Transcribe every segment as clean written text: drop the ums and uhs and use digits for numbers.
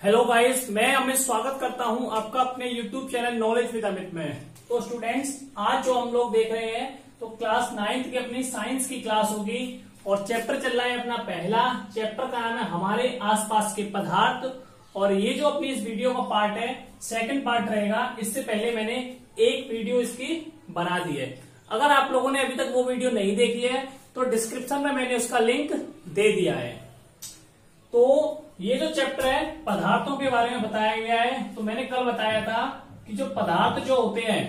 Hello guys, मैं अमित स्वागत करता हूं आपका अपने YouTube channel knowledge with Amit में। तो स्टूडेंट्स, आज जो हम लोग देख रहे हैं तो क्लास 9th की अपनी साइंस की क्लास होगी और चैप्टर चल रहा है अपना पहला चैप्टर का नाम है हमारे आसपास के पदार्थ। और ये जो अपनी इस वीडियो का पार्ट है सेकंड पार्ट रहेगा। इससे पहले मैंने एक वीडियो इसकी बना दी है। अगर आप लोगों ने अभी तक वो वीडियो नहीं देखी है तो डिस्क्रिप्शन में मैंने उसका लिंक दे दिया है। तो ये जो चैप्टर है पदार्थों के बारे में बताया गया है। तो मैंने कल बताया था कि जो पदार्थ जो होते हैं,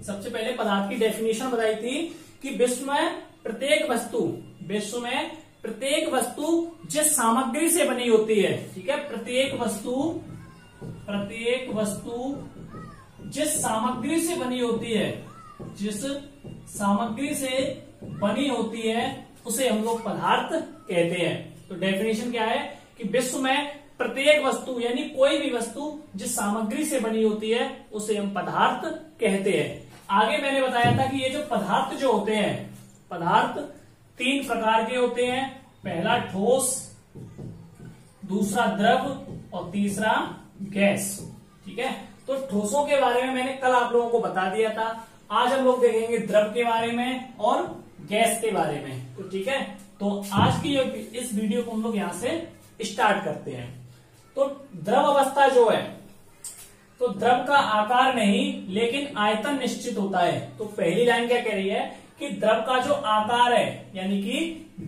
सबसे पहले पदार्थ की डेफिनेशन बताई थी कि विश्व में प्रत्येक वस्तु जिस सामग्री से बनी होती है, ठीक है, प्रत्येक वस्तु जिस सामग्री से बनी होती है, जिस सामग्री से बनी होती है उसे हम लोग पदार्थ कहते हैं। तो डेफिनेशन क्या है कि विश्व में प्रत्येक वस्तु यानी कोई भी वस्तु जिस सामग्री से बनी होती है उसे हम पदार्थ कहते हैं। आगे मैंने बताया था कि ये जो पदार्थ जो होते हैं, पदार्थ 3 प्रकार के होते हैं। पहला ठोस, दूसरा द्रव और तीसरा गैस, ठीक है। तो ठोसों के बारे में मैंने कल आप लोगों को बता दिया था। आज हम लोग देखेंगे द्रव के बारे में और गैस के बारे में। तो ठीक है, तो आज की इस वीडियो को हम लोग यहां से स्टार्ट करते हैं। तो द्रव अवस्था जो है, तो द्रव का आकार नहीं लेकिन आयतन निश्चित होता है। तो पहली लाइन क्या कह रही है कि द्रव का जो आकार है यानी कि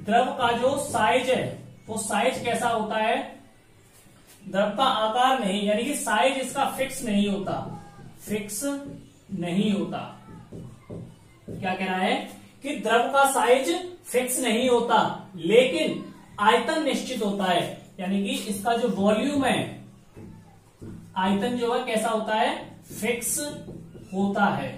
द्रव का जो साइज है वो साइज कैसा होता है। द्रव का आकार नहीं यानी कि साइज इसका फिक्स नहीं होता, क्या कहना है कि द्रव का साइज फिक्स नहीं होता लेकिन आयतन निश्चित होता है। यानी कि इसका जो वॉल्यूम है, आयतन जो है कैसा होता है, फिक्स होता है।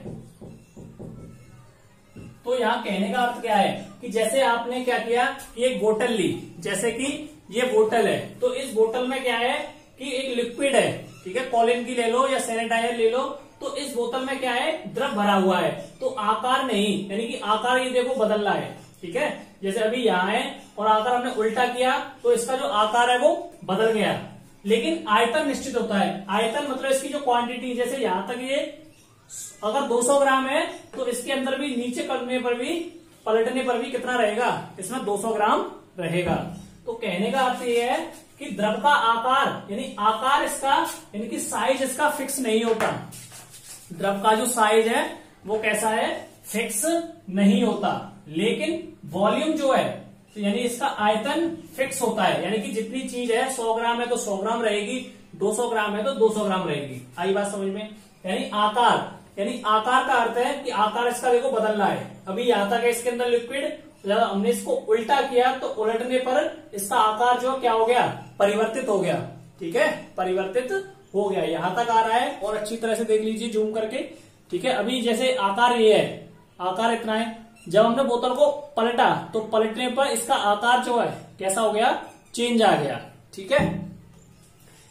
तो यहां कहने का अर्थ क्या है कि जैसे आपने क्या किया कि एक बोतल ली, जैसे कि ये बोतल है, तो इस बोतल में क्या है कि एक लिक्विड है, ठीक है, कॉलिन की ले लो या सैनिटाइजर ले लो। तो इस बोतल में क्या है, द्रव भरा हुआ है। तो आकार नहीं, यानी कि आकार ये देखो बदल रहा है, ठीक है। जैसे अभी यहाँ है और आकार हमने उल्टा किया तो इसका जो आकार है वो बदल गया, लेकिन आयतन निश्चित होता है। आयतन मतलब इसकी जो क्वांटिटी, जैसे यहां तक ये अगर 200 ग्राम है तो इसके अंदर भी नीचे करने पर भी, पलटने पर भी कितना रहेगा, इसमें 200 ग्राम रहेगा। तो कहने का अर्थ ये है कि द्रव का आकार यानी आकार इसका यानी कि साइज इसका फिक्स नहीं होता। द्रव का जो साइज है वो कैसा है, फिक्स नहीं होता, लेकिन वॉल्यूम जो है तो यानी इसका आयतन फिक्स होता है। यानी कि जितनी चीज है 100 ग्राम है तो 100 ग्राम रहेगी, 200 ग्राम है तो 200 ग्राम रहेगी। आई बात समझ में। यानी आकार का अर्थ है कि आकार इसका देखो बदल रहा है। अभी यहां तक है इसके अंदर लिक्विड, जब हमने इसको उल्टा किया तो उलटने पर इसका आकार जो क्या हो गया, परिवर्तित हो गया, ठीक है, परिवर्तित हो गया। यहां तक आ रहा है और अच्छी तरह से देख लीजिए जूम करके, ठीक है। अभी जैसे आकार ये है, आकार इतना है, जब हमने बोतल को पलटा तो पलटने पर इसका आकार जो है कैसा हो गया, चेंज आ गया, ठीक है।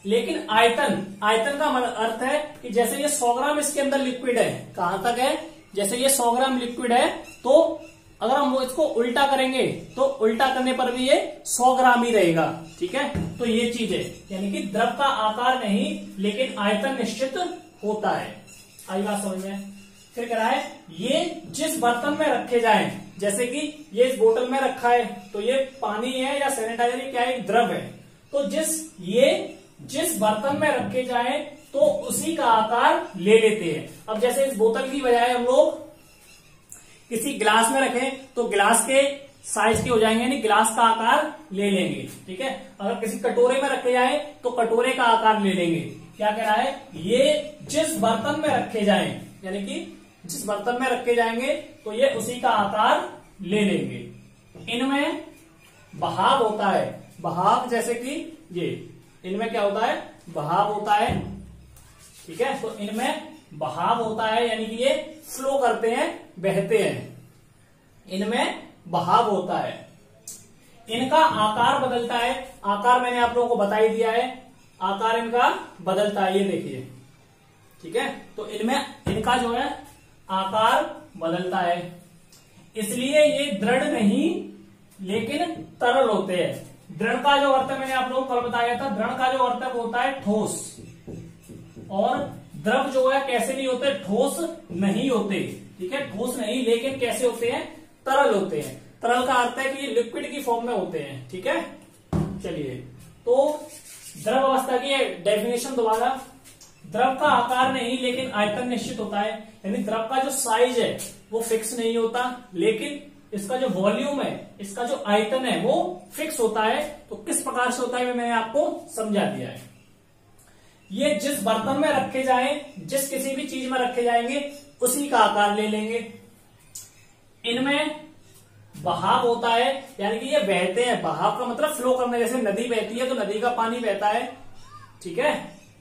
लेकिन आयतन का अर्थ है कि जैसे ये 100 ग्राम इसके अंदर लिक्विड है, कहां तक है, जैसे ये 100 ग्राम लिक्विड है तो अगर हम इसको उल्टा करेंगे तो उल्टा करने पर भी ये 100 ग्राम ही रहेगा, ठीक है। तो ये चीज है, यानी कि द्रव का आकार नहीं लेकिन आयतन निश्चित होता है। आई बात समझ में। फिर कह रहा है ये जिस बर्तन में रखे जाएं, जैसे कि ये इस बोतल में रखा है तो ये पानी है या सैनिटाइजर क्या है, द्रव है। तो जिस बर्तन में रखे जाएं तो उसी का आकार ले लेते हैं। अब जैसे इस बोतल की बजाय हम लोग किसी गिलास में रखें तो गिलास के साइज के हो जाएंगे, यानी गिलास का आकार ले लेंगे, ठीक है। अगर किसी कटोरे में रखे जाए तो कटोरे का आकार ले लेंगे। क्या कह रहा है, ये जिस बर्तन में रखे जाएं, यानी कि जिस बर्तन में रखे जाएंगे तो ये उसी का आकार ले लेंगे। इनमें बहाव होता है, बहाव जैसे कि ये, इनमें क्या होता है, बहाव होता है, ठीक है। तो इनमें बहाव होता है यानी कि ये फ्लो करते हैं, बहते हैं, इनमें बहाव होता है। इनका आकार बदलता है, आकार मैंने आप लोगों को बता ही दिया है, आकार इनका बदलता है, ये देखिए, ठीक है। तो इनका जो है आकार बदलता है, इसलिए ये दृढ़ नहीं लेकिन तरल होते हैं। दृढ़ का जो अर्थ है मैंने आप लोगों को कल बताया था, दृढ़ का जो अर्थ है वो होता है ठोस, और द्रव जो है कैसे नहीं होते, ठोस नहीं होते, ठीक है, ठोस नहीं, लेकिन कैसे होते हैं, तरल होते हैं। तरल का अर्थ है कि ये लिक्विड की फॉर्म में होते हैं, ठीक है। चलिए, तो द्रव अवस्था की डेफिनेशन दोबारा, द्रव का आकार नहीं लेकिन आयतन निश्चित होता है, यानी द्रव का जो साइज है वो फिक्स नहीं होता, लेकिन इसका जो वॉल्यूम है, इसका जो आयतन है वो फिक्स होता है। तो किस प्रकार से होता है मैंने आपको समझा दिया है। ये जिस बर्तन में रखे जाएं, जिस किसी भी चीज में रखे जाएंगे उसी का आकार ले लेंगे। इनमें बहाव होता है, यानी कि ये बहते हैं, बहाव का मतलब फ्लो करना, जैसे नदी बहती है तो नदी का पानी बहता है, ठीक है,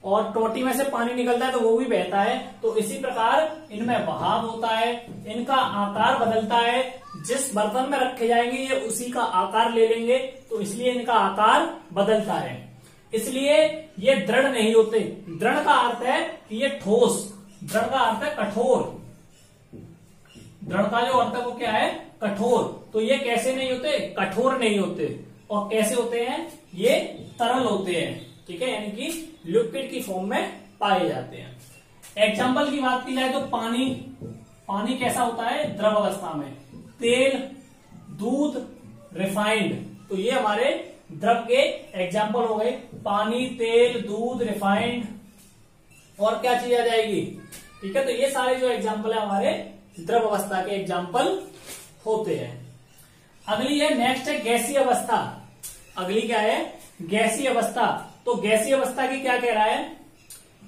और टोटी में से पानी निकलता है तो वो भी बहता है। तो इसी प्रकार इनमें बहाव होता है, इनका आकार बदलता है, जिस बर्तन में रखे जाएंगे ये उसी का आकार ले लेंगे, तो इसलिए इनका आकार बदलता है, इसलिए ये दृढ़ नहीं होते। दृढ़ का अर्थ है कि ये ठोस, दृढ़ का अर्थ है कठोर, दृढ़ का जो अर्थ है वो क्या है, कठोर। तो ये कैसे नहीं होते, कठोर नहीं होते, और कैसे होते हैं, ये तरल होते हैं, ठीक है, यानी कि लिक्विड की फॉर्म में पाए जाते हैं। एग्जाम्पल की बात की जाए तो पानी, पानी कैसा होता है, द्रव अवस्था में। तेल, दूध, रिफाइंड, तो ये हमारे द्रव के एग्जाम्पल हो गए, पानी, तेल, दूध, रिफाइंड, और क्या चीज आ जाएगी, ठीक है। तो ये सारे जो एग्जाम्पल है हमारे द्रव अवस्था के एग्जाम्पल होते हैं। अगली है, नेक्स्ट है गैसीय अवस्था। अगली क्या है, गैसीय अवस्था। तो गैसीय अवस्था की क्या कह रहा है,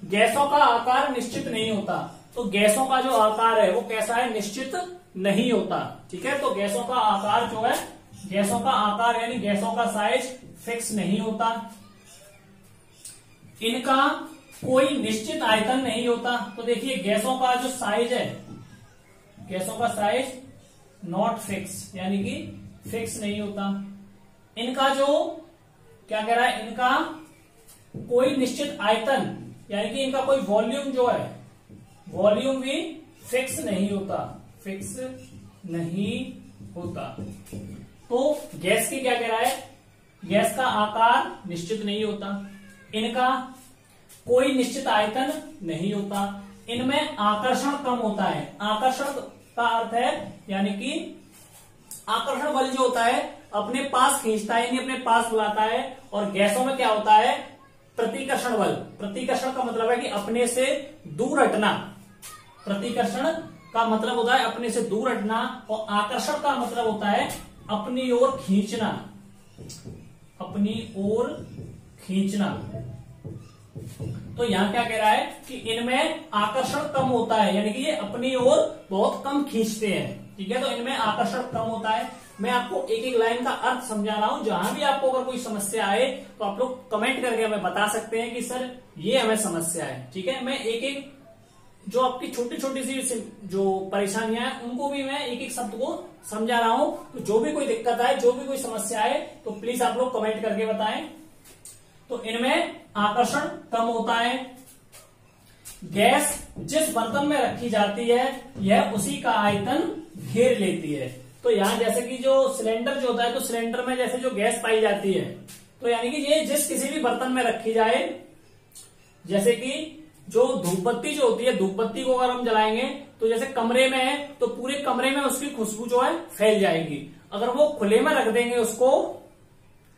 गैसों का आकार निश्चित नहीं होता। तो गैसों का जो आकार है वो कैसा है, निश्चित नहीं होता, ठीक है। तो गैसों का आकार जो है, गैसों का आकार यानी गैसों का साइज फिक्स नहीं होता। इनका कोई निश्चित आयतन नहीं होता। तो देखिए गैसों का जो साइज है, गैसों का साइज नॉट फिक्स, यानी कि फिक्स नहीं होता। इनका जो क्या कह रहा है, इनका कोई निश्चित आयतन यानी कि इनका कोई वॉल्यूम जो है, वॉल्यूम भी फिक्स नहीं होता, फिक्स नहीं होता। तो गैस की क्या कह रहा है, गैस का आकार निश्चित नहीं होता, इनका कोई निश्चित आयतन नहीं होता, इनमें आकर्षण कम होता है। आकर्षण का अर्थ है यानी कि आकर्षण बल जो होता है अपने पास खींचता है, यानी अपने पास बुलाता है। और गैसों में क्या होता है, प्रतिकर्षण बल। प्रतिकर्षण का मतलब है कि अपने से दूर हटना, प्रतिकर्षण का मतलब होता है अपने से दूर हटना, और आकर्षण का मतलब होता है अपनी ओर खींचना, अपनी ओर खींचना। तो यहां क्या कह रहा है कि इनमें आकर्षण कम होता है, यानी कि ये अपनी ओर बहुत कम खींचते हैं, ठीक है। तो इनमें आकर्षण कम होता है। मैं आपको एक एक लाइन का अर्थ समझा रहा हूं, जहां भी आपको अगर कोई समस्या आए तो आप लोग कमेंट करके हमें बता सकते हैं कि सर ये हमें समस्या है, ठीक है। मैं एक एक जो आपकी छोटी छोटी सी जो परेशानियां हैं उनको भी मैं एक एक शब्द को समझा रहा हूं। तो जो भी कोई दिक्कत आए, जो भी कोई समस्या आए तो प्लीज आप लोग कमेंट करके बताएं। तो इनमें आकर्षण कम होता है। गैस जिस बर्तन में रखी जाती है यह उसी का आयतन घेर लेती है। तो यहां जैसे कि जो सिलेंडर जो होता है, तो सिलेंडर में जैसे जो गैस पाई जाती है, तो यानी कि ये जिस किसी भी बर्तन में रखी जाए, जैसे कि जो धूपबत्ती जो होती है, धूपबत्ती को अगर हम जलाएंगे तो जैसे कमरे में है तो पूरे कमरे में उसकी खुशबू जो है फैल जाएगी। अगर वो खुले में रख देंगे उसको,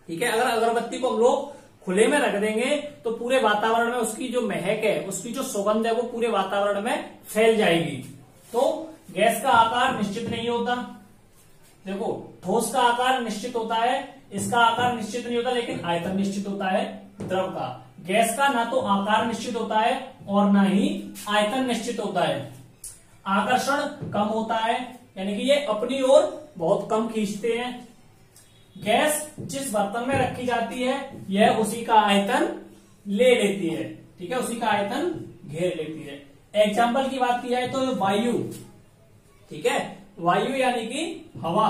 ठीक है, अगर अगरबत्ती को हम लोग खुले में रख देंगे तो पूरे वातावरण में उसकी जो महक है, उसकी जो सुगंध है वो पूरे वातावरण में फैल जाएगी। तो गैस का आकार निश्चित नहीं होता। देखो, ठोस का आकार निश्चित होता है, इसका आकार निश्चित नहीं होता, लेकिन आयतन निश्चित होता है द्रव का। गैस का ना तो आकार निश्चित होता है और ना ही आयतन निश्चित होता है। आकर्षण कम होता है, यानी कि ये अपनी ओर बहुत कम खींचते हैं। गैस जिस बर्तन में रखी जाती है यह उसी का आयतन ले लेती है, ठीक है, उसी का आयतन घेर लेती है। एग्जाम्पल की बात की जाए तो वायु, ठीक है, वायु यानी कि हवा,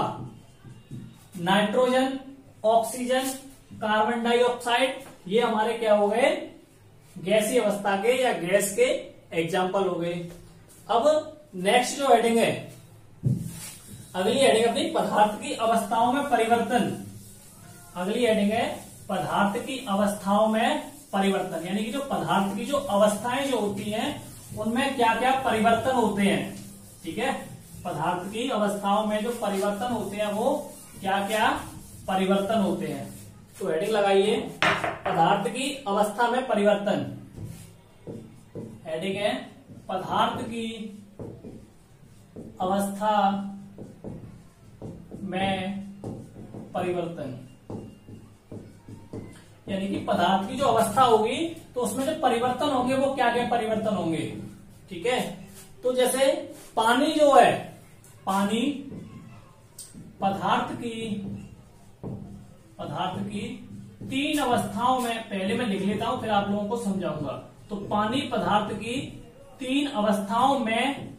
नाइट्रोजन, ऑक्सीजन, कार्बन डाइऑक्साइड, ये हमारे क्या हो गए, गैसीय अवस्था के या गैस के एग्जाम्पल हो गए। अब नेक्स्ट जो हेडिंग है, अगली हेडिंग अपनी पदार्थ की अवस्थाओं में परिवर्तन। अगली हेडिंग है पदार्थ की अवस्थाओं में परिवर्तन, यानी कि जो पदार्थ की जो अवस्थाएं जो होती हैं उनमें क्या क्या परिवर्तन होते हैं। ठीक है, पदार्थ की अवस्थाओं में जो परिवर्तन होते हैं वो क्या क्या परिवर्तन होते हैं। तो हेडिंग लगाइए पदार्थ की अवस्था में परिवर्तन। हेडिंग है पदार्थ की अवस्था में परिवर्तन, यानी कि पदार्थ की जो अवस्था होगी तो उसमें जो परिवर्तन होंगे वो क्या क्या परिवर्तन होंगे। ठीक है, तो जैसे पानी जो है, पानी पदार्थ की 3 अवस्थाओं में, पहले मैं लिख लेता हूं फिर आप लोगों को समझाऊंगा। तो पानी पदार्थ की 3 अवस्थाओं में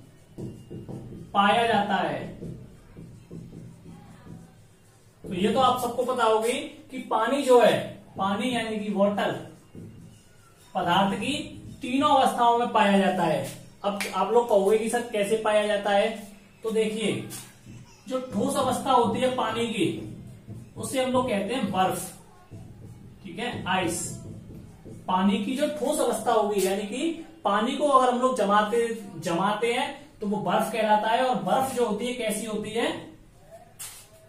पाया जाता है। तो ये तो आप सबको पता होगी कि पानी जो है, पानी यानी कि वाटर पदार्थ की तीनों अवस्थाओं में पाया जाता है। अब आप लोग कहोगे कि सर कैसे पाया जाता है, तो देखिए जो ठोस अवस्था होती है पानी की उसे हम लोग कहते हैं बर्फ। ठीक है, आइस। पानी की जो ठोस अवस्था होगी, यानी कि पानी को अगर हम लोग जमाते हैं तो वो बर्फ कहलाता है। और बर्फ जो होती है कैसी होती है,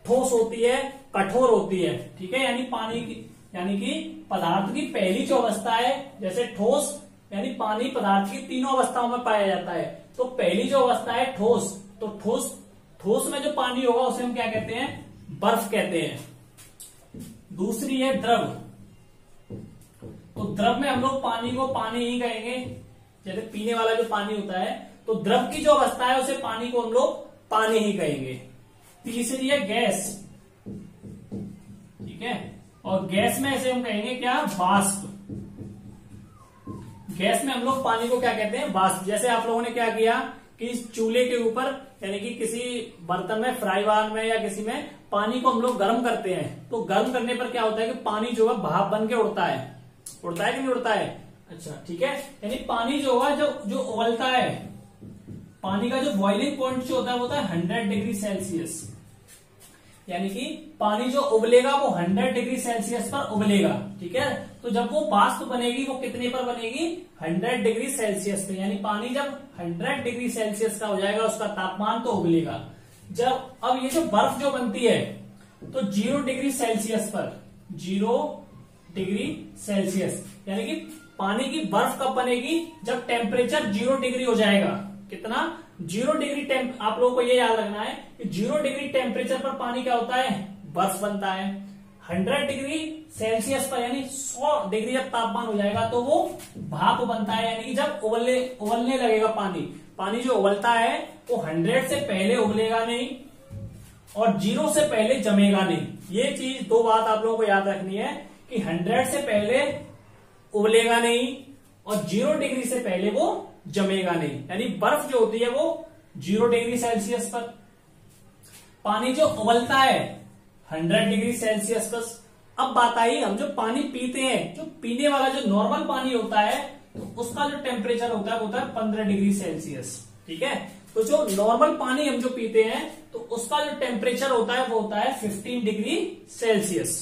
ठोस होती है, कठोर होती है। ठीक है, यानी कि पदार्थ की पहली जो अवस्था है, जैसे ठोस, यानी पानी पदार्थ की तीनों अवस्थाओं में पाया जाता है। तो पहली जो अवस्था है ठोस, तो ठोस में जो पानी होगा उसे हम क्या कहते हैं, बर्फ कहते हैं। दूसरी है द्रव। तो द्रव में हम लोग पानी को पानी ही कहेंगे, जैसे पीने वाला जो पानी होता है। तो द्रव की जो अवस्था है उसे पानी को हम लोग पानी ही कहेंगे। तीसरी है गैस। ठीक है, और गैस में ऐसे हम कहेंगे क्या, वाष्प। गैस में हम लोग पानी को क्या कहते हैं, वाष्प। जैसे आप लोगों ने क्या किया कि इस चूल्हे के ऊपर, यानी कि किसी बर्तन में, फ्राई पैन में या किसी में पानी को हम लोग गर्म करते हैं। तो गर्म करने पर क्या होता है कि पानी जो है भाप बन के उड़ता है कि नहीं उड़ता है। अच्छा, ठीक है, यानी पानी जो होगा जो उबलता है, पानी का जो बॉइलिंग पॉइंट जो होता है वो होता है 100 डिग्री सेल्सियस। यानी कि पानी जो उबलेगा वो 100 डिग्री सेल्सियस पर उबलेगा। ठीक है, तो जब वो वाष्प बनेगी वो कितने पर बनेगी, 100 डिग्री सेल्सियस पे। यानी पानी जब 100 डिग्री सेल्सियस का हो जाएगा उसका तापमान, तो उबलेगा। अब ये जो बर्फ जो बनती है तो 0 डिग्री सेल्सियस पर, 0 डिग्री सेल्सियस, यानी कि पानी की बर्फ कब बनेगी, जब टेम्परेचर 0 डिग्री हो जाएगा। कितना, 0 डिग्री आप लोगों को ये याद रखना है कि 0 डिग्री टेम्परेचर पर पानी क्या होता है, बर्फ बनता है। 100 डिग्री सेल्सियस पर, यानी 100 डिग्री जब तापमान हो जाएगा तो वो भाप बनता है। यानी कि जब उबलने लगेगा पानी जो उबलता है वो 100 से पहले उबलेगा नहीं और 0 से पहले जमेगा नहीं। ये चीज, 2 बात आप लोगों को याद रखनी है कि 100 से पहले उबलेगा नहीं और 0 डिग्री से पहले वो जमेगा नहीं। यानी बर्फ जो होती है वो 0 डिग्री सेल्सियस पर, पानी जो उबलता है 100 डिग्री सेल्सियस पर। अब बात आई, हम जो पानी पीते हैं, जो पीने वाला जो नॉर्मल पानी होता है तो उसका जो टेम्परेचर होता है वो होता है 15 डिग्री सेल्सियस। ठीक है, तो जो नॉर्मल पानी हम जो पीते हैं तो उसका जो टेम्परेचर होता है वो होता है 15 डिग्री सेल्सियस।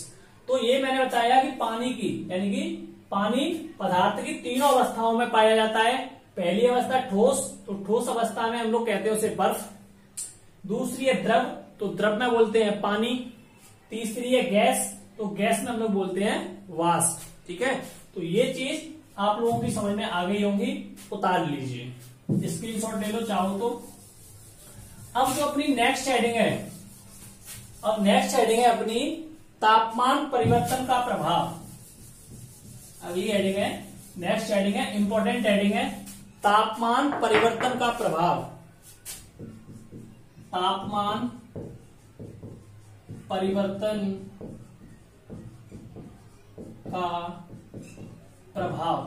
तो ये मैंने बताया कि पानी की, यानी कि पानी पदार्थ की तीनों अवस्थाओं में पाया जाता है। पहली अवस्था ठोस, तो ठोस अवस्था में हम लोग कहते हैं उसे बर्फ। दूसरी है द्रव, तो द्रव में बोलते हैं पानी। तीसरी है गैस, तो गैस में हम लोग बोलते हैं वाष्प। ठीक है, तो ये चीज आप लोगों की समझ में आ गई होंगी, उतार लीजिए, स्क्रीनशॉट ले लो चाहो तो। अब जो अपनी नेक्स्ट हेडिंग है, अपनी तापमान परिवर्तन का प्रभाव। अगली हेडिंग है, नेक्स्ट हेडिंग है, इंपॉर्टेंट हेडिंग है, तापमान परिवर्तन का प्रभाव। तापमान परिवर्तन का प्रभाव।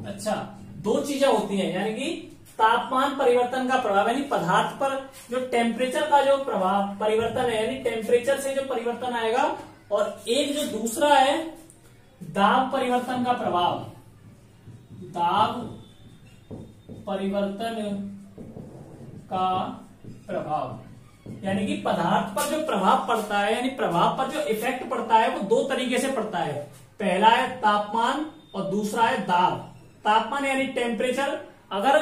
अच्छा, 2 चीजें होती हैं, यानी कि तापमान परिवर्तन का प्रभाव, यानी पदार्थ पर जो टेम्परेचर का जो प्रभाव परिवर्तन है, यानी टेम्परेचर से जो परिवर्तन आएगा, और एक जो दूसरा है दाब परिवर्तन का प्रभाव। दाब परिवर्तन का प्रभाव। यानी कि पदार्थ पर जो प्रभाव पड़ता है, यानी प्रभाव पर जो इफेक्ट पड़ता है वो दो तरीके से पड़ता है। पहला है तापमान और दूसरा है दाब। तापमान यानी टेम्परेचर, अगर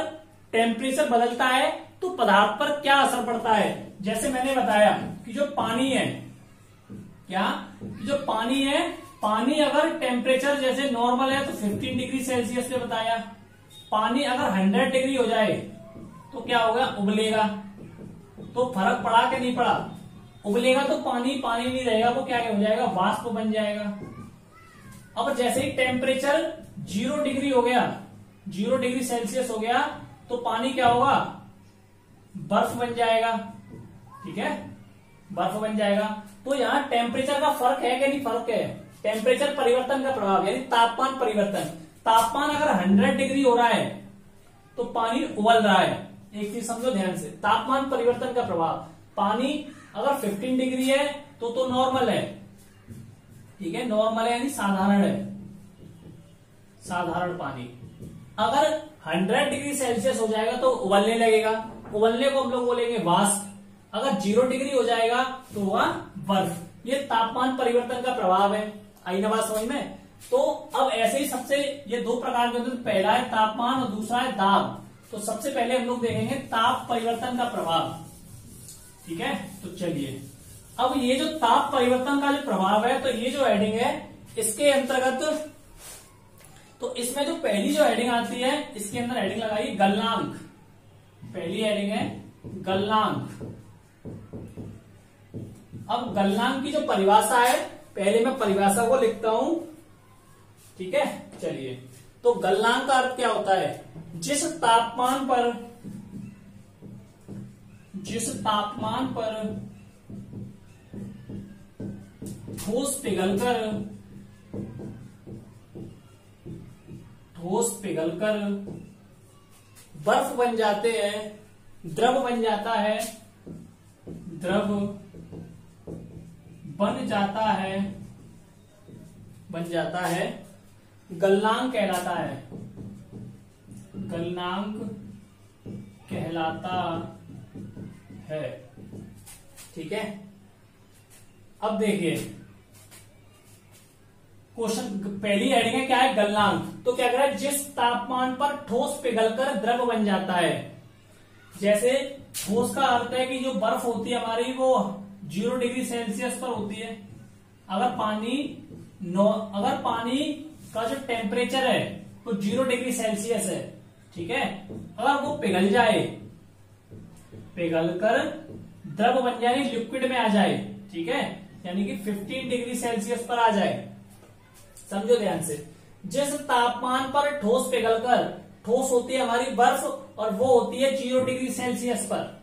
टेम्परेचर बदलता है तो पदार्थ पर क्या असर पड़ता है। जैसे मैंने बताया कि जो पानी है, क्या जो पानी है, पानी अगर टेम्परेचर जैसे नॉर्मल है तो 15 डिग्री सेल्सियस पे बताया। पानी अगर 100 डिग्री हो जाए तो क्या होगा, उबलेगा। तो फर्क पड़ा कि नहीं पड़ा, उबलेगा तो पानी पानी नहीं रहेगा, वो क्या हो जाएगा, वाष्प बन जाएगा। अब जैसे ही टेम्परेचर 0 डिग्री हो गया, 0 डिग्री सेल्सियस हो गया तो पानी क्या होगा, बर्फ बन जाएगा। ठीक है, बर्फ बन जाएगा। तो यहाँ टेम्परेचर का फर्क है कि नहीं, फर्क है। टेम्परेचर परिवर्तन का प्रभाव यानी तापमान परिवर्तन। तापमान अगर 100 डिग्री हो रहा है तो पानी उबल रहा है। एक चीज समझो ध्यान से, तापमान परिवर्तन का प्रभाव। पानी अगर 15 डिग्री है तो नॉर्मल है। ठीक है, नॉर्मल है यानी साधारण है, साधारण पानी। अगर 100 डिग्री सेल्सियस हो जाएगा तो उबलने लगेगा। उबलने को हम लोग बोलेंगे वाष्प। अगर 0 डिग्री हो जाएगा तो वह बर्फ। ये तापमान परिवर्तन का प्रभाव है। आई ना बात समझ में। तो अब ऐसे ही सबसे ये दो प्रकार के होते हैं, पहला है तापमान और दूसरा है दाब। तो सबसे पहले हम लोग देखेंगे ताप परिवर्तन का प्रभाव। ठीक है, तो चलिए अब ये जो ताप परिवर्तन का जो प्रभाव है, तो ये जो हेडिंग है इसके अंतर्गत, तो इसमें जो पहली जो हेडिंग आती है इसके अंदर हेडिंग लगाइए गलनांक। पहली हेडिंग है गलनांक। अब गलनांक की जो परिभाषा है, पहले मैं परिभाषा को लिखता हूं। ठीक है, चलिए। तो गलनांक का अर्थ क्या होता है, जिस तापमान पर ठोस पिघलकर बर्फ बन जाते हैं, द्रव बन जाता है, गलनांक कहलाता है, ठीक है। अब देखिए क्वेश्चन, पहली हेडिंग है क्या है, गलनांक। तो क्या कह रहा है, जिस तापमान पर ठोस पिघलकर द्रव बन जाता है। जैसे ठोस का अर्थ है कि जो बर्फ होती है हमारी वो 0 डिग्री सेल्सियस पर होती है। अगर पानी का जो टेम्परेचर है वो 0 डिग्री सेल्सियस है, ठीक है। अगर वो पिघल जाए, पिघलकर द्रव बन जाए, लिक्विड में आ जाए, ठीक है, यानी कि 15 डिग्री सेल्सियस पर आ जाए। समझो ध्यान से, जिस तापमान पर ठोस पिघलकर, ठोस होती है हमारी बर्फ और वो होती है 0 डिग्री सेल्सियस पर।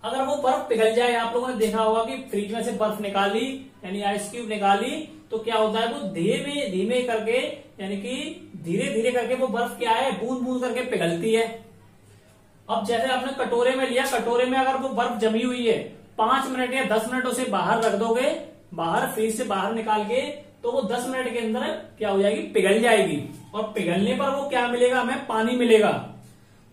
अगर वो बर्फ पिघल जाए, आप लोगों ने देखा होगा कि फ्रिज में से बर्फ निकाली यानी आइस क्यूब निकाली, तो क्या होता है, वो धीमे धीमे करके यानी कि धीरे धीरे करके वो बर्फ क्या है, बूंद बूंद करके पिघलती है। अब जैसे आपने कटोरे में लिया, कटोरे में अगर वो बर्फ जमी हुई है, 5 मिनट या 10 मिनट उसे बाहर रख दोगे, बाहर फ्रिज से बाहर निकाल के, तो वो 10 मिनट के अंदर क्या हो जाएगी, पिघल जाएगी। और पिघलने पर वो क्या मिलेगा, हमें पानी मिलेगा।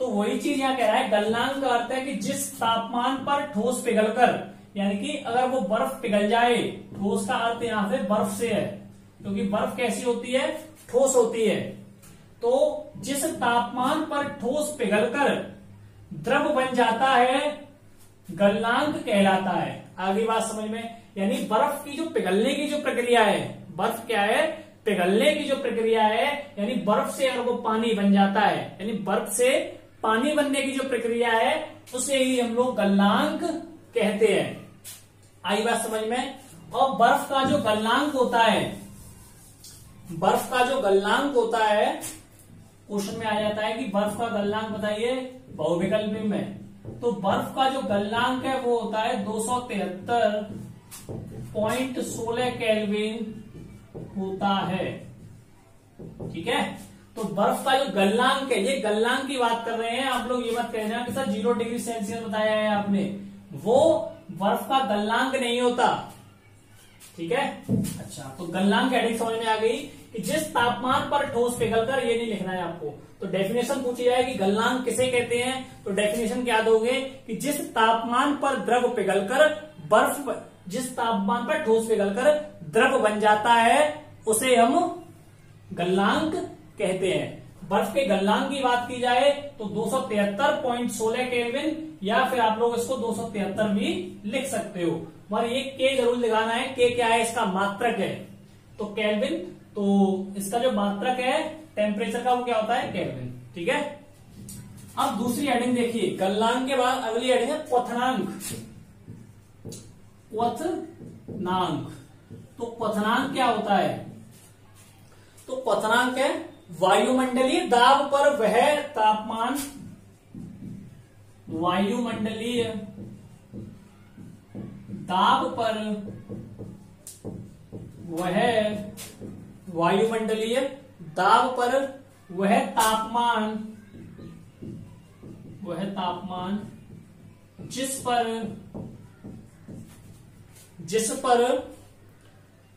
तो वही चीज यहाँ कह रहा है, गलनांक का अर्थ है कि जिस तापमान पर ठोस पिघलकर, यानी कि अगर वो बर्फ पिघल जाए, ठोस का अर्थ यहाँ से बर्फ से है, क्योंकि बर्फ कैसी होती है, ठोस होती है। तो जिस तापमान पर ठोस पिघलकर द्रव बन जाता है, गलनांक कहलाता है। आगे बात समझ में, यानी बर्फ की जो पिघलने की जो प्रक्रिया है, बर्फ क्या है, पिघलने की जो प्रक्रिया है, यानी बर्फ से अगर वो पानी बन जाता है, यानी बर्फ से पानी बनने की जो प्रक्रिया है, उसे ही हम लोग गलनांक कहते हैं। आई बात समझ में। और बर्फ का जो गलनांक होता है, बर्फ का जो गलनांक होता है, क्वेश्चन में आ जाता है कि बर्फ का गलनांक बताइए बहुविकल्पी में। तो बर्फ का जो गलनांक है वो होता है 273.16 केल्विन होता है, ठीक है। तो बर्फ का जो गलनांक है, ये गलनांक की बात कर रहे हैं, आप लोग ये मत कहना कि सर 0 डिग्री सेल्सियस बताया है आपने, वो बर्फ का गलनांक नहीं होता, ठीक है। अच्छा, तो गलनांक हेडिंग समझ में आ गई। कि जिस तापमान पर ठोस पिघलकर, ये नहीं लिखना है आपको, तो डेफिनेशन पूछी जाएगी गलनांक किसे कहते हैं, तो डेफिनेशन क्या दोगे कि जिस तापमान पर द्रव पिघलकर बर्फ, जिस तापमान पर ठोस पिघलकर द्रव बन जाता है उसे हम गलनांक कहते हैं। बर्फ के गलनांक की बात की जाए तो 273.16 केल्विन, या फिर आप लोग इसको 273 भी लिख सकते हो, मगर ये के जरूर लगाना है। के क्या है, इसका मात्रक है, तो केल्विन, तो इसका जो मात्रक है टेम्परेचर का वो क्या होता है, केल्विन। ठीक है, अब दूसरी हेडिंग देखिए, गलनांक के बाद अगली हेडिंग है क्वथनांक। क्वथनांक, तो क्वथनांक क्या होता है, तो क्वथनांक है वायुमंडलीय दाब पर वह तापमान, वायुमंडलीय दाब पर वह, वायुमंडलीय दाब पर वह तापमान, वह तापमान जिस पर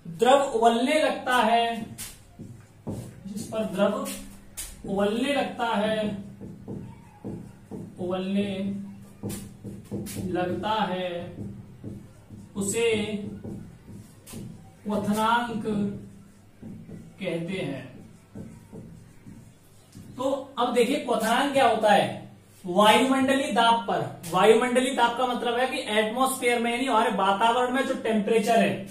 द्रव उबलने लगता है, जिस पर द्रव उबलने लगता है, उबलने लगता है उसे क्वथनांक कहते हैं। तो अब देखिए क्वथनांक क्या होता है, वायुमंडलीय दाब पर, वायुमंडलीय दाब का मतलब है कि एटमॉस्फेयर में यानी हमारे वातावरण में जो टेम्परेचर है,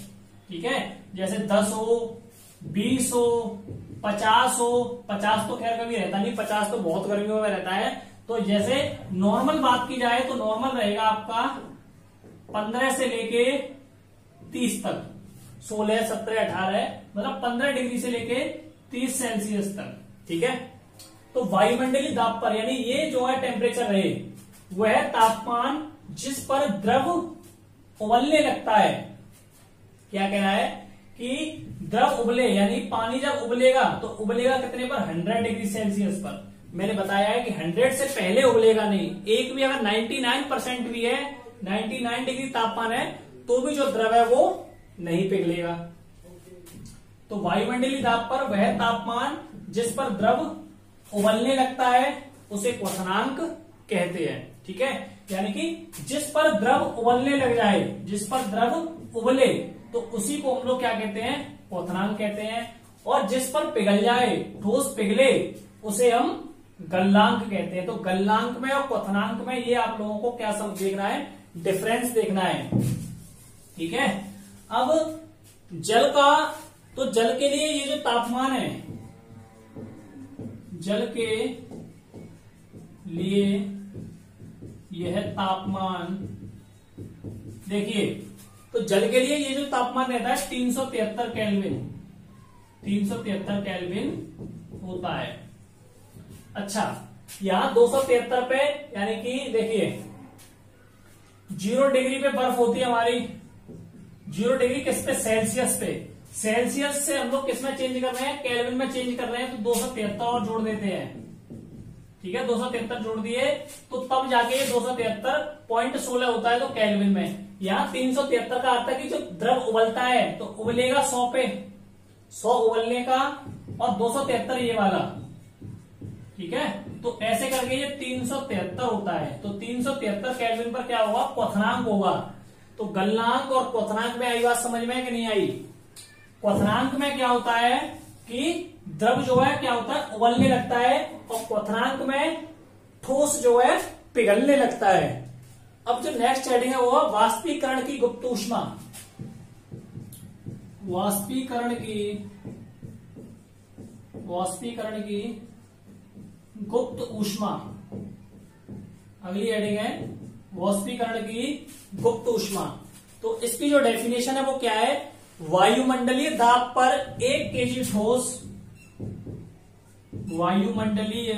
ठीक है, जैसे 10 हो, 20 हो, 50 हो, 50 तो खैर कभी रहता नहीं, 50 तो बहुत गर्मियों में रहता है, तो जैसे नॉर्मल बात की जाए तो नॉर्मल रहेगा आपका 15 से लेके 30 तक, 16, 17, 18, मतलब 15 डिग्री से लेके 30 सेल्सियस तक। ठीक है, तो वायुमंडलीय दाब पर यानी ये जो है टेम्परेचर रहे, वह तापमान जिस पर द्रव उबलने लगता है। क्या कह रहा है कि द्रव उबले, यानी पानी जब उबलेगा तो उबलेगा कितने पर, 100 डिग्री सेल्सियस पर। मैंने बताया है कि 100 से पहले उबलेगा नहीं, एक भी अगर 99% भी है, 99 डिग्री तापमान है, तो भी जो द्रव है वो नहीं पिघलेगा। तो वायुमंडलीय दाब पर वह तापमान जिस पर द्रव उबलने लगता है उसे क्वथनांक कहते हैं। ठीक है, यानी कि जिस पर द्रव उबलने लग जाए, जिस पर द्रव उबले, तो उसी को हम लोग क्या कहते हैं, क्वथनांक कहते हैं। और जिस पर पिघल जाए, ठोस पिघले, उसे हम गलनांक कहते हैं। तो गलनांक में और क्वथनांक में ये आप लोगों को क्या समझ देखना है, डिफरेंस देखना है। ठीक है, अब जल का, तो जल के लिए ये जो तापमान है, जल के लिए यह तापमान, देखिए, तो जल के लिए ये जो तापमान रहता है 373 केल्विन, 373 केल्विन होता है। अच्छा, यहां 273 पे, यानी कि देखिए 0 डिग्री पे बर्फ होती है हमारी, 0 डिग्री किस पे, सेल्सियस पे। सेल्सियस से हम लोग किस में चेंज कर रहे हैं, केल्विन में चेंज कर रहे हैं, तो 273 और जोड़ देते हैं। ठीक है, 273 जोड़ दिए तो तब जाके 273.16 होता है, तो केल्विन में। यहाँ 373 का अर्थ है कि जो द्रव उबलता है तो उबलेगा 100 पे, 100 उबलने का, और 273 ये वाला। ठीक है, तो ऐसे करके ये 373 होता है। तो 373 केल्विन पर क्या होगा, क्वथनांक होगा। तो गलनांक और क्वथनांक में आई बात समझ में कि नहीं आई। क्वथनांक में क्या होता है कि द्रव जो है क्या होता है, उबलने लगता है, और क्वथनांक में ठोस जो है पिघलने लगता है। अब जो नेक्स्ट हेडिंग है वो है वाष्पीकरण की गुप्त ऊष्मा। वाष्पीकरण की गुप्त ऊष्मा, अगली हेडिंग है वाष्पीकरण की गुप्त ऊष्मा। तो इसकी जो डेफिनेशन है वो क्या है, वायुमंडलीय दाब पर 1 केजी ठोस, वायुमंडलीय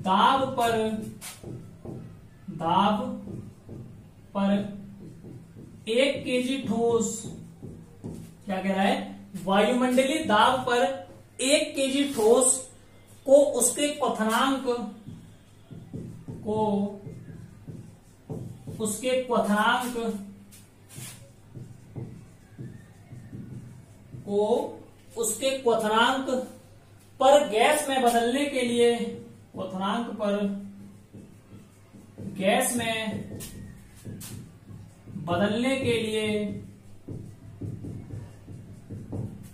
दाब पर 1 केजी ठोस, क्या कह रहा है, वायुमंडलीय दाब पर 1 केजी ठोस को उसके क्वथनांक को उसके क्वथनांक पर गैस में बदलने के लिए, क्वथनांक पर गैस में बदलने के लिए,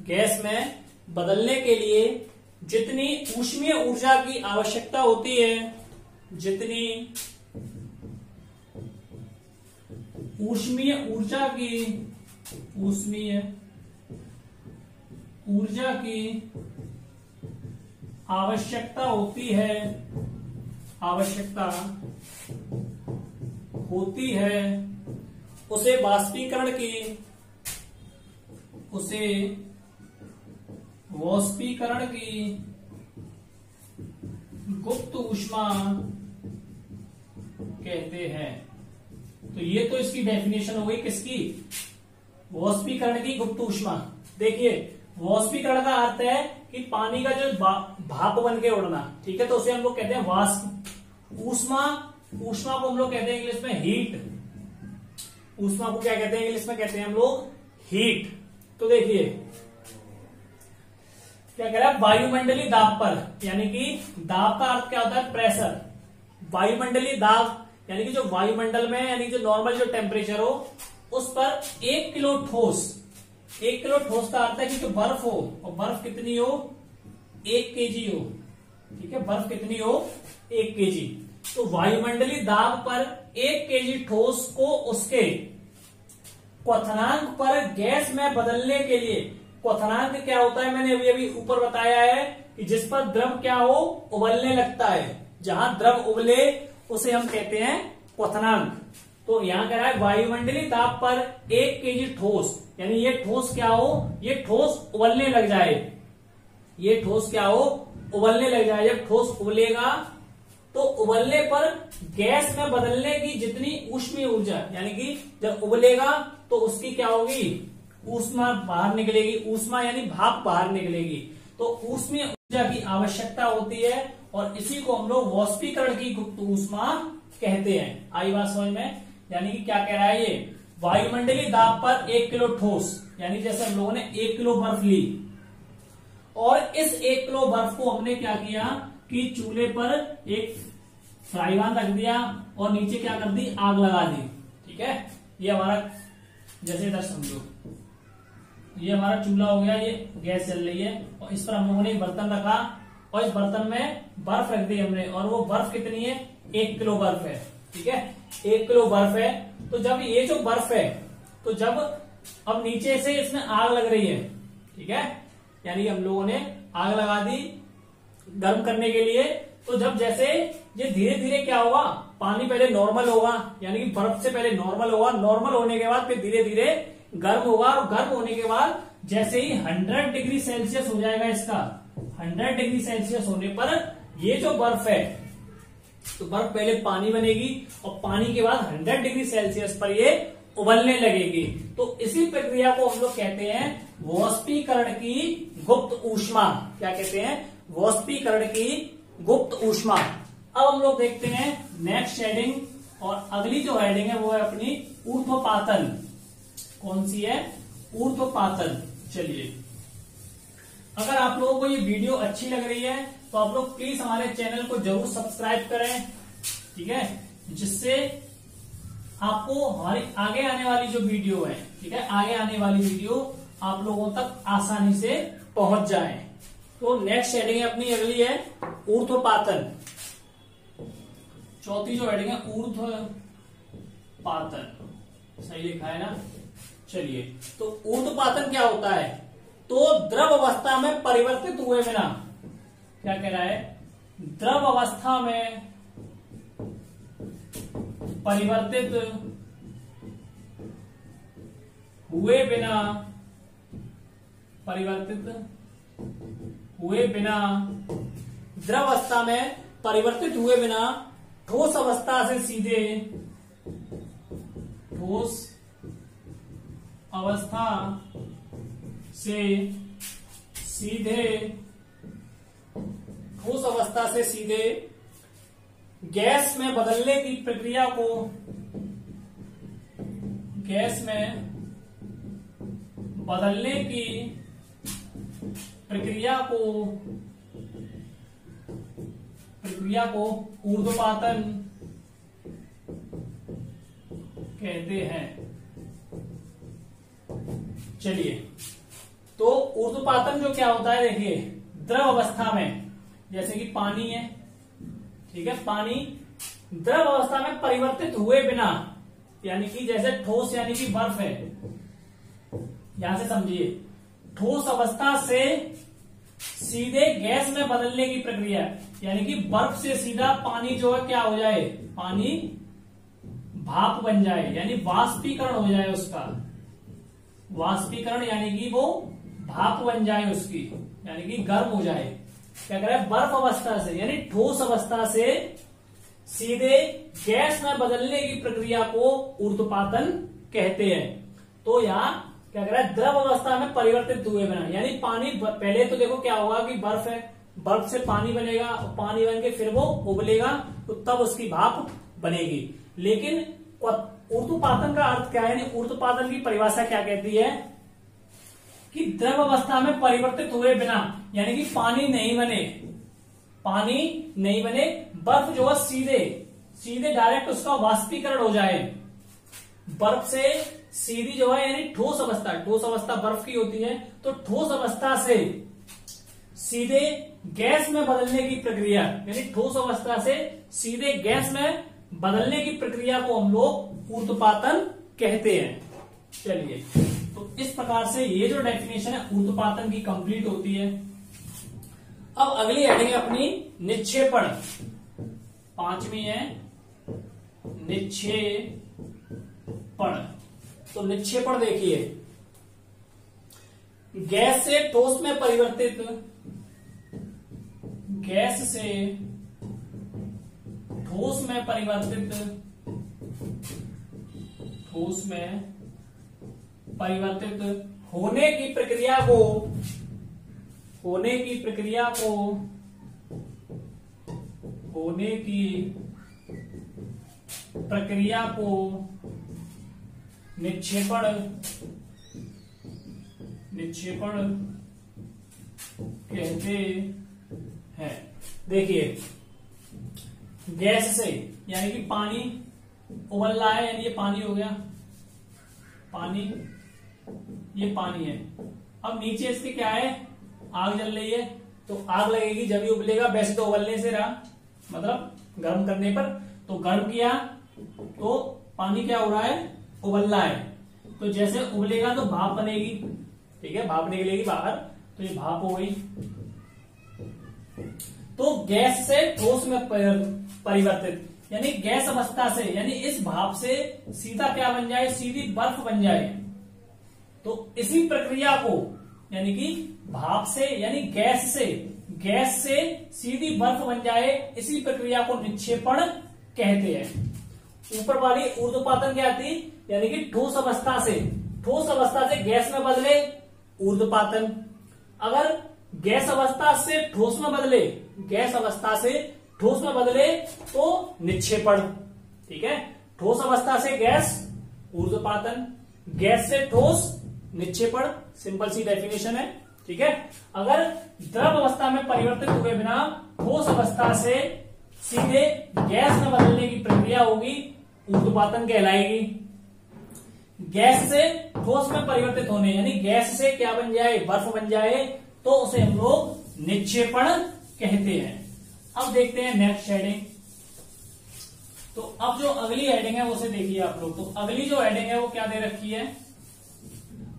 गैस में बदलने के लिए जितनी ऊष्मीय ऊर्जा की आवश्यकता होती है, जितनी ऊष्मीय ऊर्जा की, ऊष्मीय ऊर्जा की आवश्यकता होती है, आवश्यकता होती है, उसे वाष्पीकरण की, उसे वाष्पीकरण की गुप्त ऊष्मा कहते हैं। तो ये तो इसकी डेफिनेशन हो गई किसकी, वाष्पीकरण की गुप्त ऊष्मा। देखिए वाष्पीकरण का अर्थ है कि पानी का जो भाप बन के उड़ना, ठीक है, तो उसे हम लोग कहते हैं वाष्प। ऊष्मा, ऊष्मा को हम लोग कहते हैं इंग्लिश में हीट। ऊष्मा को क्या कहते हैं इंग्लिश में, कहते हैं हम लोग हीट। तो देखिए क्या कह रहा है, वायुमंडलीय दाब पर, यानी कि दाब का अर्थ क्या होता है, प्रेशर। वायुमंडलीय दाब यानी कि जो वायुमंडल में, यानी जो नॉर्मल जो टेम्परेचर हो उस पर 1 किलो ठोस, 1 किलो ठोस का अर्थ है कि जो बर्फ हो, और बर्फ कितनी हो, 1 केजी हो, ठीक है, बर्फ कितनी हो, 1 केजी। तो वायुमंडलीय दाब पर 1 केजी ठोस को उसके क्वथनांक पर गैस में बदलने के लिए, क्वथनांक क्या होता है मैंने अभी अभी ऊपर बताया है कि जिस पर द्रव क्या हो, उबलने लगता है। जहां द्रव उबले उसे हम कहते हैं क्वथनांक। तो यहां कह रहा है वायुमंडलीय दाब पर 1 केजी ठोस, यानी ये ठोस क्या हो, ये ठोस उबलने लग जाए, ये ठोस क्या हो, उबलने लग जाए। जब ठोस उबलेगा तो उबलने पर गैस में बदलने की जितनी ऊष्मीय ऊर्जा, यानी कि जब उबलेगा तो उसकी क्या होगी, ऊष्मा बाहर निकलेगी। ऊष्मा यानी भाप बाहर निकलेगी। तो ऊष्मीय ऊर्जा की आवश्यकता होती है और इसी को हम लोग वाष्पीकरण की गुप्त ऊष्मा कहते हैं। आई बात समझ में। यानी कि क्या कह रहा है ये, वायुमंडलीय दाब पर 1 किलो ठोस, यानी जैसे हम लोगों ने 1 किलो बर्फ ली और इस 1 किलो बर्फ को हमने क्या किया कि चूल्हे पर एक फ्राईवान रख दिया और नीचे क्या कर दी, आग लगा दी, ठीक है। ये हमारा, जैसे इधर समझो, ये हमारा चूल्हा हो गया, ये गैस जल रही है और इस पर हम लोगों ने एक बर्तन रखा और इस बर्तन में बर्फ रख दी हमने, और वो बर्फ कितनी है, 1 किलो बर्फ है, ठीक है, 1 किलो बर्फ है। तो जब ये जो बर्फ है, तो जब अब नीचे से इसमें आग लग रही है, ठीक है, यानी हम लोगों ने आग लगा दी गर्म करने के लिए। तो जब जैसे ये धीरे धीरे क्या होगा, पानी पहले नॉर्मल होगा, यानी कि बर्फ से पहले नॉर्मल होगा, नॉर्मल होने के बाद फिर धीरे धीरे गर्म होगा, और गर्म होने के बाद जैसे ही 100 डिग्री सेल्सियस हो जाएगा इसका, 100 डिग्री सेल्सियस होने पर ये जो बर्फ है, तो बर्फ पहले पानी बनेगी और पानी के बाद 100 डिग्री सेल्सियस पर ये उबलने लगेगी। तो इसी प्रक्रिया को हम लोग कहते हैं वाष्पीकरण की गुप्त ऊष्मा। क्या कहते हैं, वाष्पीकरण की गुप्त ऊष्मा। अब हम लोग देखते हैं नेक्स्ट हेडिंग, और अगली जो हेडिंग है वो है अपनी ऊर्ध्वपातन। कौन सी है, ऊर्ध्वपातन। चलिए, अगर आप लोगों को ये वीडियो अच्छी लग रही है तो आप लोग प्लीज हमारे चैनल को जरूर सब्सक्राइब करें, ठीक है, जिससे आपको हमारी आगे आने वाली जो वीडियो है, ठीक है, आगे आने वाली वीडियो आप लोगों तक आसानी से पहुंच जाए। तो नेक्स्ट हेडिंग अपनी अगली है ऊर्ध्वपातन। चौथी जो हेडिंग है ऊर्ध्वपातन, सही लिखा है ना। चलिए, तो ऊर्ध्वपातन क्या होता है, तो द्रव अवस्था में परिवर्तित हुए बिना, क्या कह रहा है, द्रव अवस्था में परिवर्तित हुए बिना, परिवर्तित हुए बिना, द्रव अवस्था में परिवर्तित हुए बिना ठोस अवस्था से सीधे, ठोस अवस्था से सीधे, ठोस अवस्था से सीधे गैस में बदलने की प्रक्रिया को, गैस में बदलने की प्रक्रिया को ऊर्ध्वपातन कहते हैं। चलिए, तो ऊर्ध्वपातन जो क्या होता है, देखिए द्रव अवस्था में, जैसे कि पानी है, ठीक है, पानी द्रव अवस्था में परिवर्तित हुए बिना, यानी कि जैसे ठोस यानी कि बर्फ है, यहां से समझिए, ठोस अवस्था से सीधे गैस में बदलने की प्रक्रिया, यानी कि बर्फ से सीधा पानी जो है क्या हो जाए, पानी भाप बन जाए, यानी वाष्पीकरण हो जाए उसका, वाष्पीकरण यानी कि वो भाप बन जाए उसकी, यानी कि गर्म हो जाए। क्या करें, बर्फ अवस्था से यानी ठोस अवस्था से सीधे गैस में बदलने की प्रक्रिया को ऊर्ध्वपातन कहते हैं। तो यहाँ क्या कह रहा है, द्रव अवस्था में परिवर्तित हुए बिना, यानी पानी, पहले तो देखो क्या होगा कि बर्फ है, बर्फ से पानी बनेगा, पानी बन के फिर वो उबलेगा, तो तब उसकी भाप बनेगी। लेकिन ऊर्ध्वपातन का अर्थ क्या है, यानी ऊर्ध्वपातन की परिभाषा क्या कहती है कि द्रव अवस्था में परिवर्तित हुए बिना, यानी कि पानी नहीं बने, बर्फ जो है सीधे डायरेक्ट उसका वाष्पीकरण हो जाए, बर्फ से सीधी जो है, यानी ठोस अवस्था बर्फ की होती है, तो ठोस अवस्था से सीधे गैस में बदलने की प्रक्रिया, यानी ठोस अवस्था से सीधे गैस में बदलने की प्रक्रिया को हम लोग ऊर्ध्वपातन कहते हैं। चलिए, तो इस प्रकार से ये जो डेफिनेशन है ऊर्ध्वपातन की कंप्लीट होती है। अब अगली हेडिंग है अपनी निक्षेपण, 5वीं है निक्षेपण। तो निक्षेपण देखिए, गैस से ठोस में परिवर्तित होने की प्रक्रिया को निक्षेपण कहते हैं। देखिए, गैस से यानी कि पानी उबल रहा है, यानी ये पानी हो गया, ये पानी है। अब नीचे इसके क्या है, आग जल रही है, तो आग लगेगी जब ये उबलेगा, वैसे तो उबलने से रहा, मतलब गर्म करने पर, तो गर्म किया तो पानी क्या हो रहा है, उबल रहा है, तो जैसे उबलेगा तो भाप बनेगी, ठीक है, भाप निकलेगी बाहर, तो ये भाप हो गई। तो गैस से ठोस में परिवर्तित, यानी गैस अवस्था से, यानी इस भाप से सीधा क्या बन जाए, सीधी बर्फ बन जाए। तो इसी प्रक्रिया को, यानी कि भाप से यानी गैस से सीधी बर्फ बन जाए, इसी प्रक्रिया को निक्षेपण कहते हैं। ऊपर वाली ऊर्ध्वपातन क्या थी, यानी कि ठोस अवस्था से गैस में बदले ऊर्ध्वपातन, अगर गैस अवस्था से ठोस में बदले तो निक्षेपण, ठीक है। ठोस अवस्था से गैस ऊर्ध्वपातन, गैस से ठोस निक्षेपण, सिंपल सी डेफिनेशन है, ठीक है। अगर द्रव अवस्था में परिवर्तित हुए बिना ठोस अवस्था से सीधे गैस में बदलने की प्रक्रिया होगी, ऊर्ध्वपातन कहलाएगी। गैस से ठोस में परिवर्तित होने, यानी गैस से क्या बन जाए, बर्फ बन जाए, तो उसे हम लोग निक्षेपण कहते हैं। अब देखते हैं नेक्स्ट हेडिंग। तो अब जो अगली हेडिंग है उसे देखिए आप लोग। तो अगली जो हेडिंग है वो क्या दे रखी है,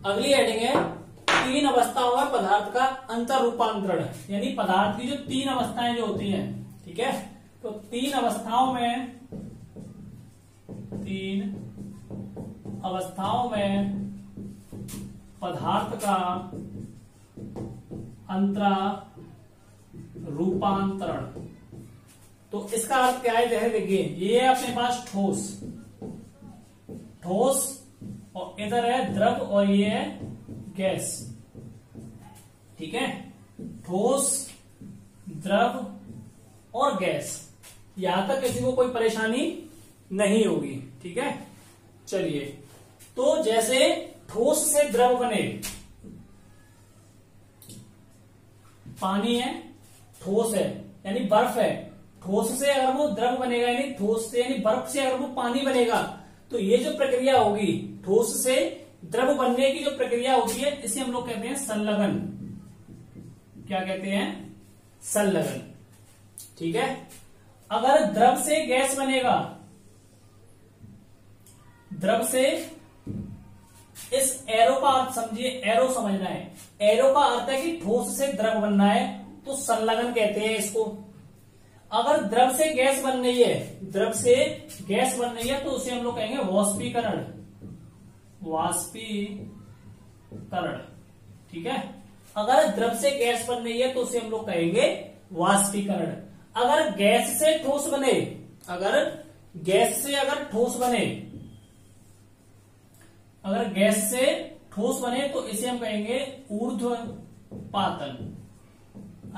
अगली हेडिंग है 3 अवस्थाओं में पदार्थ का अंतर रूपांतरण, यानी पदार्थ की जो 3 अवस्थाएं जो होती हैं, ठीक है। तो 3 अवस्थाओं में पदार्थ का अंतरा रूपांतरण। तो इसका अर्थ क्या है, जैसे देखिए, ये है अपने पास ठोस और इधर है द्रव और ये है गैस, ठीक है। ठोस, द्रव और गैस, यहां तक किसी को कोई परेशानी नहीं होगी, ठीक है। चलिए, तो जैसे ठोस से द्रव बने, पानी है, ठोस है यानी बर्फ है, ठोस से अगर वो द्रव बनेगा यानी ठोस से यानी बर्फ से अगर वो पानी बनेगा, तो ये जो प्रक्रिया होगी ठोस से द्रव बनने की जो प्रक्रिया होती है इसे हम लोग कहते हैं संलग्न। क्या कहते हैं? संलग्न। ठीक है। अगर द्रव से गैस बनेगा, द्रव से, इस एरो का अर्थ समझिए, एरो समझना है, एरो का अर्थ है कि ठोस से द्रव बनना है तो संलग्न कहते हैं इसको। अगर द्रव से गैस बन रही है, द्रव से गैस बन रही है तो उसे हम लोग कहेंगे वाष्पीकरण। वाष्पीकरण। ठीक है। अगर द्रव से गैस बन रही है तो उसे हम लोग कहेंगे वाष्पीकरण। अगर गैस से ठोस बने, अगर गैस से अगर ठोस बने, अगर गैस से ठोस बने तो इसे हम कहेंगे ऊर्ध्वपातन।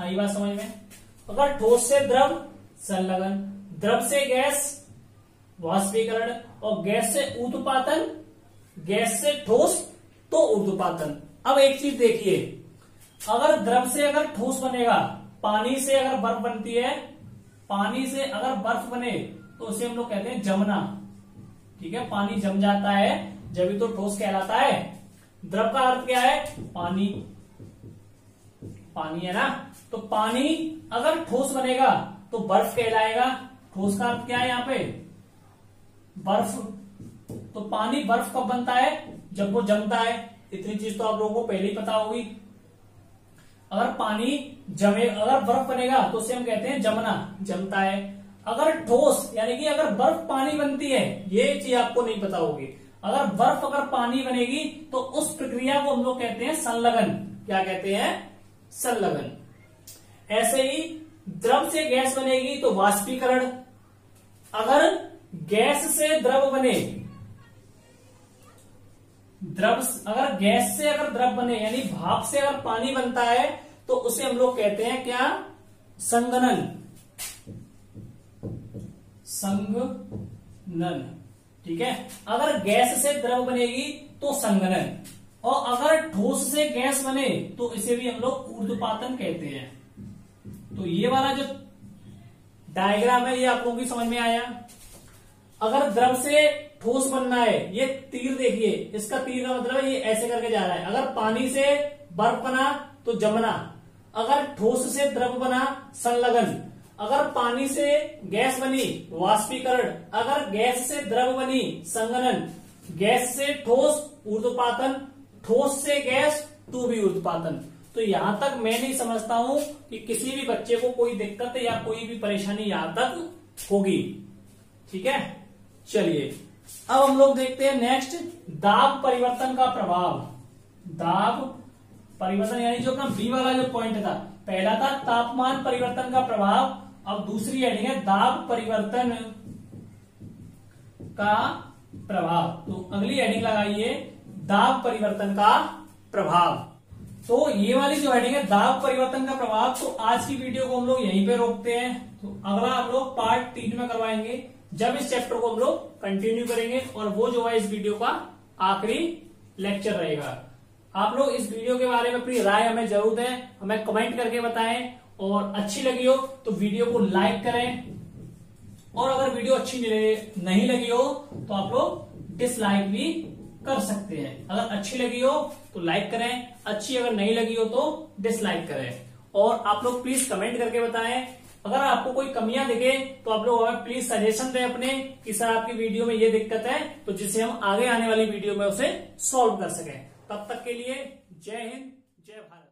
आई बात समझ में? अगर ठोस से द्रव संलग्न, द्रव से गैस वाष्पीकरण, और गैस से ऊर्ध्वपातन, गैस से ठोस तो ऊर्ध्वपातन। अब एक चीज देखिए, अगर द्रव से अगर ठोस बनेगा, पानी से अगर बर्फ बनती है, पानी से अगर बर्फ बने तो उसे हम लोग कहते हैं जमना। ठीक है। पानी जम जाता है जब भी तो ठोस कहलाता है। द्रव का अर्थ क्या है? पानी। पानी है ना। तो पानी अगर ठोस बनेगा तो बर्फ कहलाएगा। ठोस का अर्थ क्या है यहाँ पे? बर्फ। तो पानी बर्फ कब बनता है? जब वो जमता है। इतनी चीज तो आप लोगों को पहले ही पता होगी। अगर पानी जमे, अगर बर्फ बनेगा तो उसे हम कहते हैं जमना, जमता है। अगर ठोस यानी कि अगर बर्फ पानी बनती है, ये चीज आपको नहीं पता होगी। अगर बर्फ अगर पानी बनेगी तो उस प्रक्रिया को हम लोग कहते हैं संलग्न। क्या कहते हैं? संलग्न। ऐसे ही द्रव से गैस बनेगी तो वाष्पीकरण। अगर गैस से द्रव बने, द्रव, अगर गैस से अगर द्रव बने यानी भाप से अगर पानी बनता है तो उसे हम लोग कहते हैं क्या? संघनन। संघनन। ठीक है। अगर गैस से द्रव बनेगी तो संघनन, और अगर ठोस से गैस बने तो इसे भी हम लोग ऊर्ध्वपातन कहते हैं। तो ये वाला जो डायग्राम है ये आप लोगों की समझ में आया। अगर द्रव से ठोस बनना है, ये तीर देखिए, इसका तीर का मतलब है ये ऐसे करके जा रहा है। अगर पानी से बर्फ बना तो जमना, अगर ठोस से द्रव बना संलग्न, अगर पानी से गैस बनी वाष्पीकरण, अगर गैस से द्रव बनी संघनन, गैस से ठोस ऊर्ध्वपातन, ठोस से गैस तो भी ऊर्ध्वपातन। तो यहां तक मैं नहीं समझता हूं कि किसी भी बच्चे को कोई दिक्कत या कोई भी परेशानी यहां तक होगी। ठीक है। चलिए अब हम लोग देखते हैं नेक्स्ट, दाब परिवर्तन का प्रभाव। दाब परिवर्तन यानी जो अपना बी वाला जो पॉइंट था, पहला था तापमान परिवर्तन का प्रभाव, अब दूसरी हेडिंग है दाब परिवर्तन का प्रभाव। तो अगली हेडिंग लगाइए दाब परिवर्तन का प्रभाव। तो ये वाली जो हेडिंग है दाब परिवर्तन का प्रभाव, तो आज की वीडियो को हम लोग यहीं पे रोकते हैं। तो अगला हम लोग पार्ट 3 में करवाएंगे, जब इस चैप्टर को हम लोग कंटिन्यू करेंगे, और वो जो है इस वीडियो का आखिरी लेक्चर रहेगा। आप लोग इस वीडियो के बारे में अपनी राय हमें जरूर दें, हमें कमेंट करके बताएं, और अच्छी लगी हो तो वीडियो को लाइक करें, और अगर वीडियो अच्छी नहीं लगी हो तो आप लोग डिसलाइक भी कर सकते हैं। अगर अच्छी लगी हो तो लाइक करें, अच्छी अगर नहीं लगी हो तो डिसलाइक करें। और आप लोग प्लीज कमेंट करके बताएं, अगर आपको कोई कमियां दिखे तो आप लोग हमें प्लीज सजेशन दें अपने कि सर आपकी वीडियो में ये दिक्कत है, तो जिससे हम आगे आने वाली वीडियो में उसे सॉल्व कर सकें। तब तक के लिए जय हिंद, जय भारत।